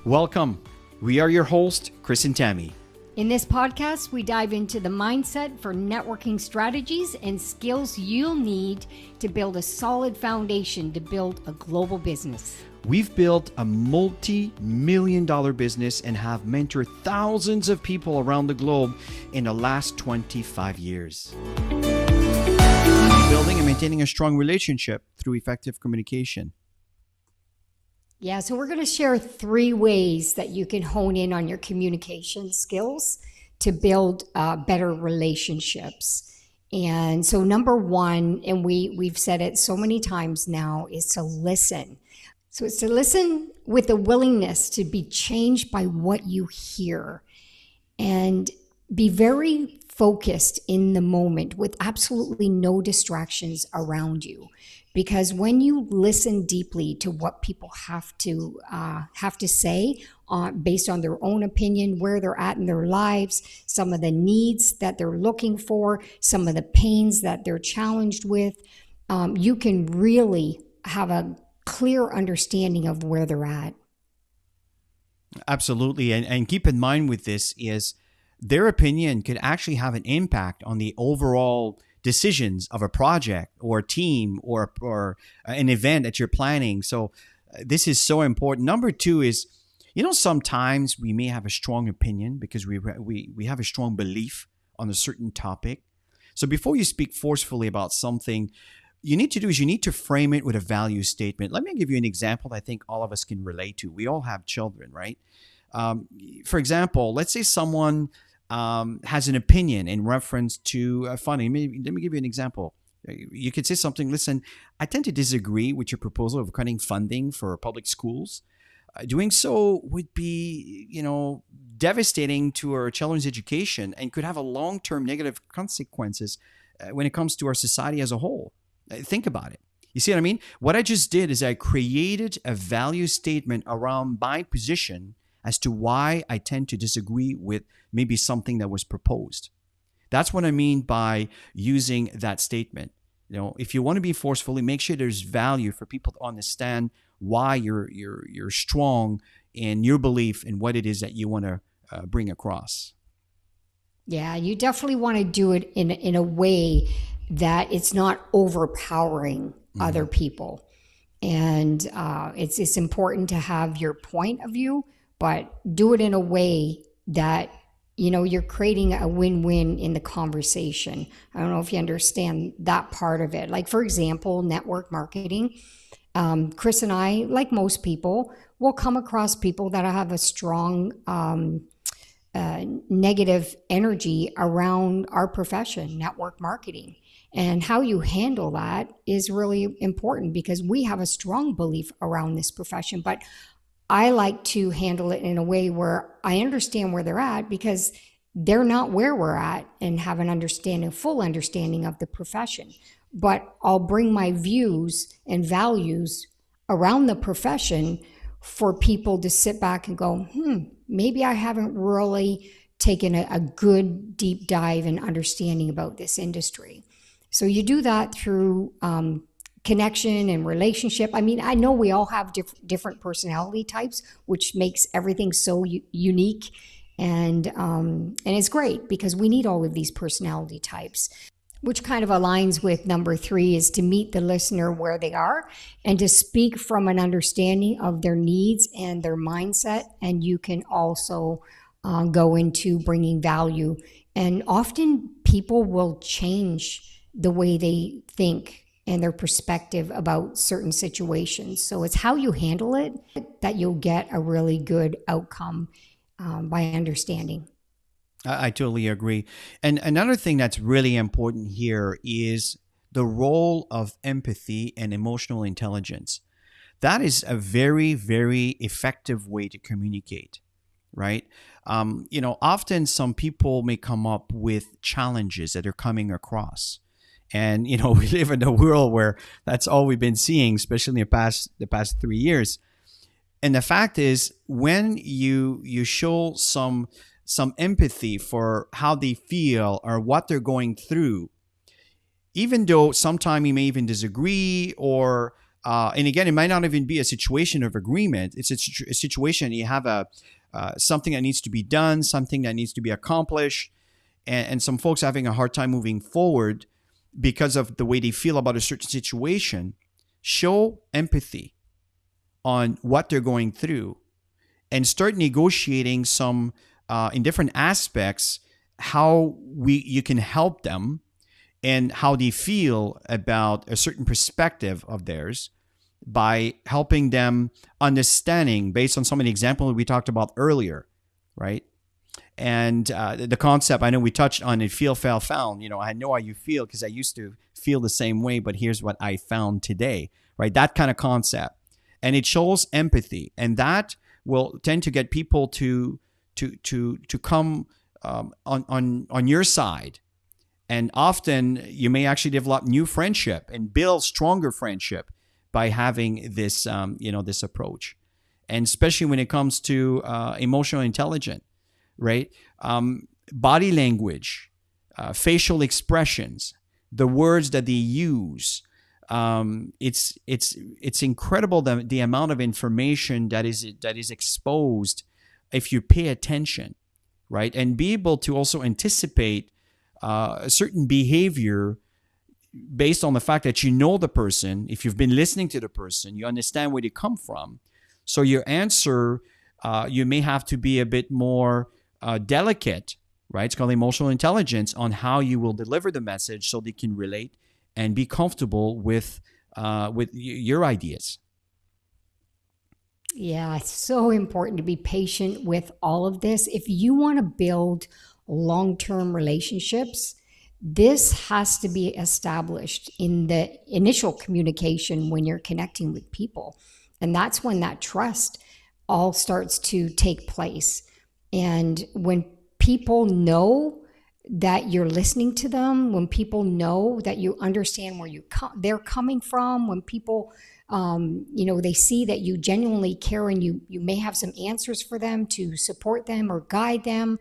Welcome. We are your hosts, Chris and Tammy. In this podcast, we dive into the mindset for networking strategies and skills you'll need to build a solid foundation to build a global business. We've built a multi-million-dollar business and have mentored thousands of people around the globe in the last 25 years. Building and maintaining a strong relationship through effective communication. Yeah, so we're going to share 3 ways that you can hone in on your communication skills to build better relationships. And so number 1, and we've said it so many times now, is to listen. So it's to listen with a willingness to be changed by what you hear and be very focused in the moment with absolutely no distractions around you. Because when you listen deeply to what people have to say based on their own opinion, where they're at in their lives, some of the needs that they're looking for, some of the pains that they're challenged with, you can really have a clear understanding of where they're at. Absolutely. And keep in mind with this is their opinion could actually have an impact on the overall decisions of a project or a team or an event that you're planning. So this is so important. Number 2 is, sometimes we may have a strong opinion because we have a strong belief on a certain topic. So before you speak forcefully about something, you need to frame it with a value statement. Let me give you an example that I think all of us can relate to. We all have children, right? For example, let's say someone has an opinion in reference to funding. Let me give you an example. You could say something, listen, I tend to disagree with your proposal of cutting funding for public schools. Doing so would be, devastating to our children's education and could have a long-term negative consequences when it comes to our society as a whole. Think about it. You see what I mean? What I just did is I created a value statement around my position as to why I tend to disagree with maybe something that was proposed. That's what I mean by using that statement. If you want to be forcefully, make sure there's value for people to understand why you're strong in your belief in what it is that you want to bring across. Yeah, you definitely want to do it in a way that it's not overpowering other people. And it's important to have your point of view, but do it in a way that, you're creating a win-win in the conversation. I don't know if you understand that part of it. Like, for example, network marketing. Chris and I, like most people, will come across people that have a strong negative energy around our profession, network marketing. And how you handle that is really important because we have a strong belief around this profession. But I like to handle it in a way where I understand where they're at because they're not where we're at and have a full understanding of the profession. But I'll bring my views and values around the profession for people to sit back and go, maybe I haven't really taken a good deep dive and understanding about this industry. So you do that through connection and relationship. I mean, I know we all have different personality types, which makes everything so unique. And it's great because we need all of these personality types, which kind of aligns with number 3 is to meet the listener where they are and to speak from an understanding of their needs and their mindset. And you can also go into bringing value. And often people will change the way they think and their perspective about certain situations. So it's how you handle it that you'll get a really good outcome by understanding. I totally agree. And another thing that's really important here is the role of empathy and emotional intelligence. That is a very, very effective way to communicate, right? Often some people may come up with challenges that they're coming across. And, we live in a world where that's all we've been seeing, especially in the past 3 years. And the fact is, when you show some empathy for how they feel or what they're going through, even though sometimes you may even disagree or And again, it might not even be a situation of agreement. It's a situation you have something that needs to be done, something that needs to be accomplished, and some folks having a hard time moving forward because of the way they feel about a certain situation. Show empathy on what they're going through and start negotiating some in different aspects how you can help them and how they feel about a certain perspective of theirs by helping them understanding based on some of the examples we talked about earlier, right? And the concept, I know we touched on it, feel, fail, found. I know how you feel because I used to feel the same way, but here's what I found today, right? That kind of concept. And it shows empathy. And that will tend to get people to come on your side. And often you may actually develop new friendship and build stronger friendship by having this, this approach. And especially when it comes to emotional intelligence, right? Body language, facial expressions, the words that they use. It's incredible the amount of information that is exposed if you pay attention, right? And be able to also anticipate a certain behavior based on the fact that you know the person. If you've been listening to the person, you understand where they come from. So your answer, you may have to be a bit more delicate, right? It's called emotional intelligence on how you will deliver the message so they can relate and be comfortable with your ideas. Yeah, it's so important to be patient with all of this. If you want to build long-term relationships, this has to be established in the initial communication when you're connecting with people. And that's when that trust all starts to take place. And when people know that you're listening to them, when people know that you understand where they're coming from, when people, they see that you genuinely care and you may have some answers for them to support them or guide them,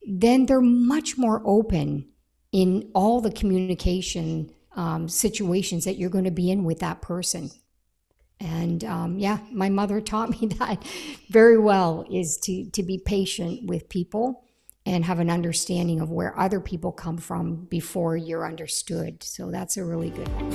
then they're much more open in all the communication situations that you're going to be in with that person. And my mother taught me that very well, is to be patient with people and have an understanding of where other people come from before you're understood. So that's a really good one.